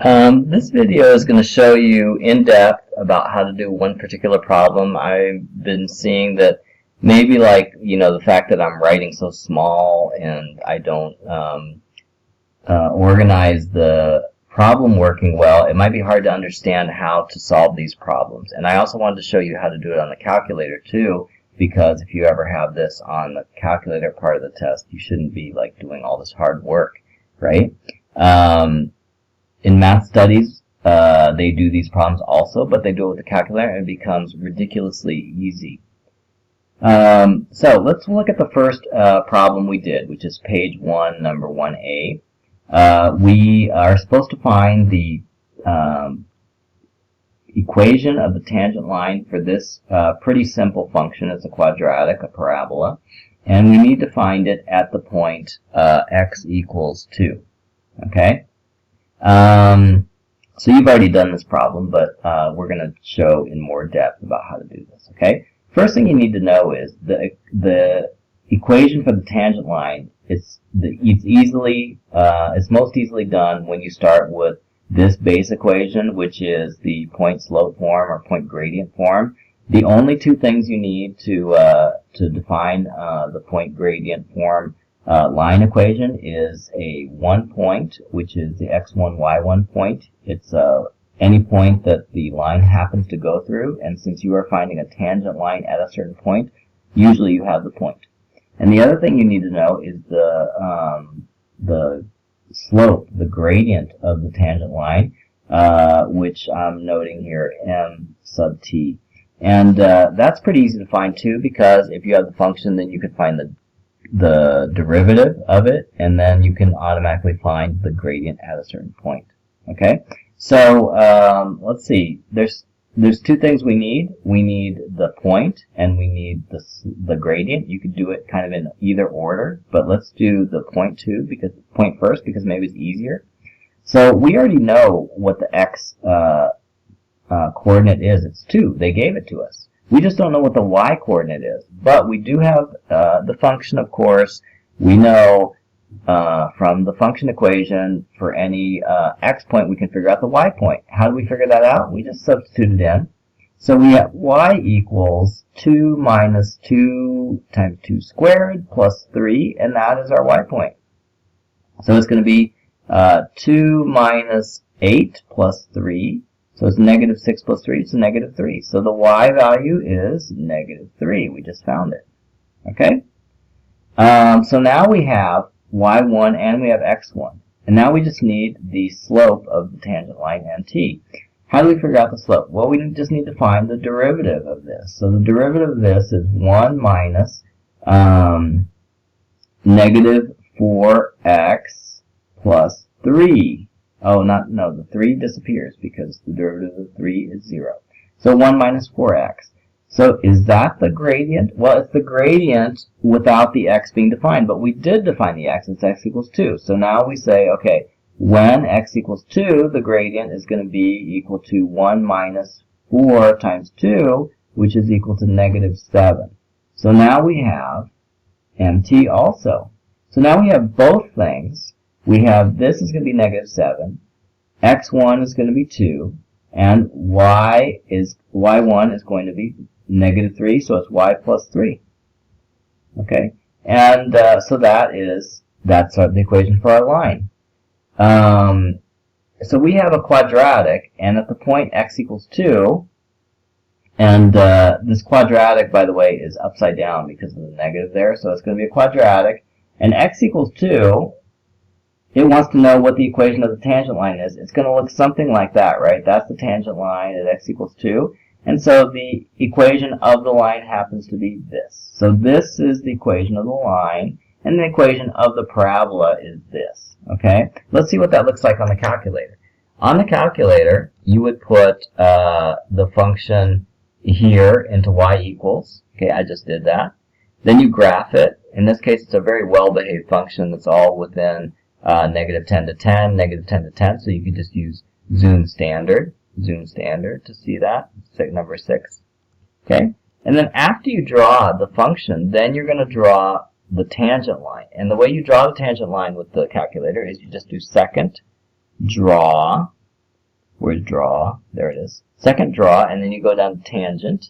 This video is going to show you in depth about how to do one particular problem. I've been seeing that maybe the fact that I'm writing so small and I don't organize the problem working well, it might be hard to understand how to solve these problems. And I also wanted to show you how to do it on the calculator too, because if you ever have this on the calculator part of the test, you shouldn't be doing all this hard work, right? In math studies, they do these problems also, but they do it with the calculator and it becomes ridiculously easy. So let's look at the first problem we did, which is page 1, number 1A. We are supposed to find the equation of the tangent line for this pretty simple function. It's a quadratic, a parabola, and we need to find it at the point x equals 2. Okay? So you've already done this problem, but we're going to show in more depth about how to do this. Okay? First thing you need to know is the equation for the tangent line. It's most easily done when you start with this base equation, which is the point slope form or point gradient form. The only two things you need to define the point gradient form line equation is a one point, which is the x1, y1 point. It's any point that the line happens to go through, and since you are finding a tangent line at a certain point, usually you have the point. And the other thing you need to know is the slope, the gradient of the tangent line, which I'm noting here, m sub t. And that's pretty easy to find too, because if you have the function, then you can find the derivative of it, and then you can automatically find the gradient at a certain point. Okay, so let's see. There's two things we need. We need the point, and we need the gradient. You could do it kind of in either order, but let's do the point first because maybe it's easier. So we already know what the x coordinate is. It's 2. They gave it to us. We just don't know what the y coordinate is, but we do have the function, of course. We know from the function equation for any x point, we can figure out the y point. How do we figure that out? We just substitute it in. So we have y equals 2 minus 2 times 2 squared plus 3, and that is our y point. So it's going to be 2 minus 8 plus 3. So it's negative 6 plus 3, it's negative 3. So the y value is negative 3. We just found it. Okay? So now we have y1 and we have x1. And now we just need the slope of the tangent line nt. How do we figure out the slope? Well, we just need to find the derivative of this. So the derivative of this is 1 minus negative 4x plus 3. Oh, the 3 disappears because the derivative of 3 is 0. So 1 minus 4x. So is that the gradient? Well, it's the gradient without the x being defined, but we did define the x. It's x equals 2. So now we say, okay, when x equals 2, the gradient is going to be equal to 1 minus 4 times 2, which is equal to negative 7. So now we have mt also. So now we have both things. We have this is going to be negative 7, x1 is going to be 2, and y1 is going to be negative 3, so it's y plus 3. Okay, and so that's the equation for our line. So we have a quadratic, and at the point x equals 2, and this quadratic, by the way, is upside down because of the negative there, so it's going to be a quadratic, and x equals 2, it wants to know what the equation of the tangent line is. It's going to look something like that, right? That's the tangent line at x equals 2. And so the equation of the line happens to be this. So this is the equation of the line, and the equation of the parabola is this. Okay? Let's see what that looks like on the calculator. On the calculator, you would put the function here into y equals. Okay, I just did that. Then you graph it. In this case, it's a very well-behaved function that's all within negative 10 to 10, negative 10 to 10, so you can just use zoom standard to see that, number 6. Okay, and then after you draw the function, then you're going to draw the tangent line. And the way you draw the tangent line with the calculator is you just do second, draw, Where's draw? There it is. Second draw, and then you go down to tangent.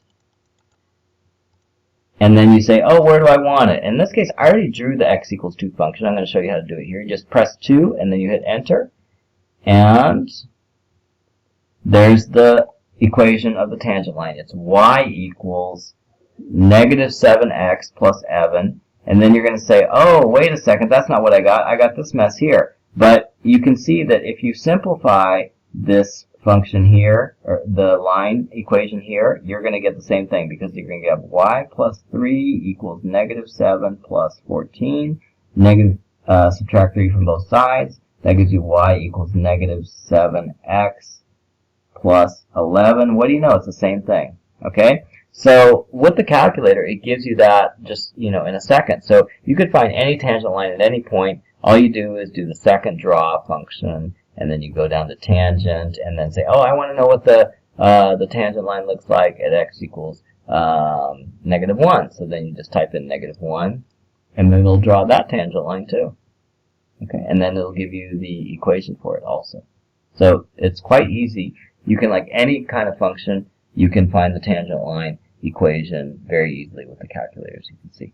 And then you say, oh, where do I want it? In this case, I already drew the x equals 2 function. I'm going to show you how to do it here. You just press 2, and then you hit enter. And there's the equation of the tangent line. It's y equals negative 7x plus Evan. And then you're going to say, oh, wait a second, that's not what I got. I got this mess here. But you can see that if you simplify this function here, or the line equation here, you're going to get the same thing, because you're going to get y plus 3 equals negative 7 plus 14. Subtract 3 from both sides. That gives you y equals negative 7x plus 11. What do you know? It's the same thing. Okay? So with the calculator, it gives you that just, in a second. So you could find any tangent line at any point. All you do is do the second draw function, and then you go down to tangent, and then say, oh, I want to know what the tangent line looks like at x equals negative 1. So then you just type in negative 1, and then it'll draw that tangent line too. Okay, and then it'll give you the equation for it also. So it's quite easy. You can, like any kind of function, you can find the tangent line equation very easily with the calculator, as you can see.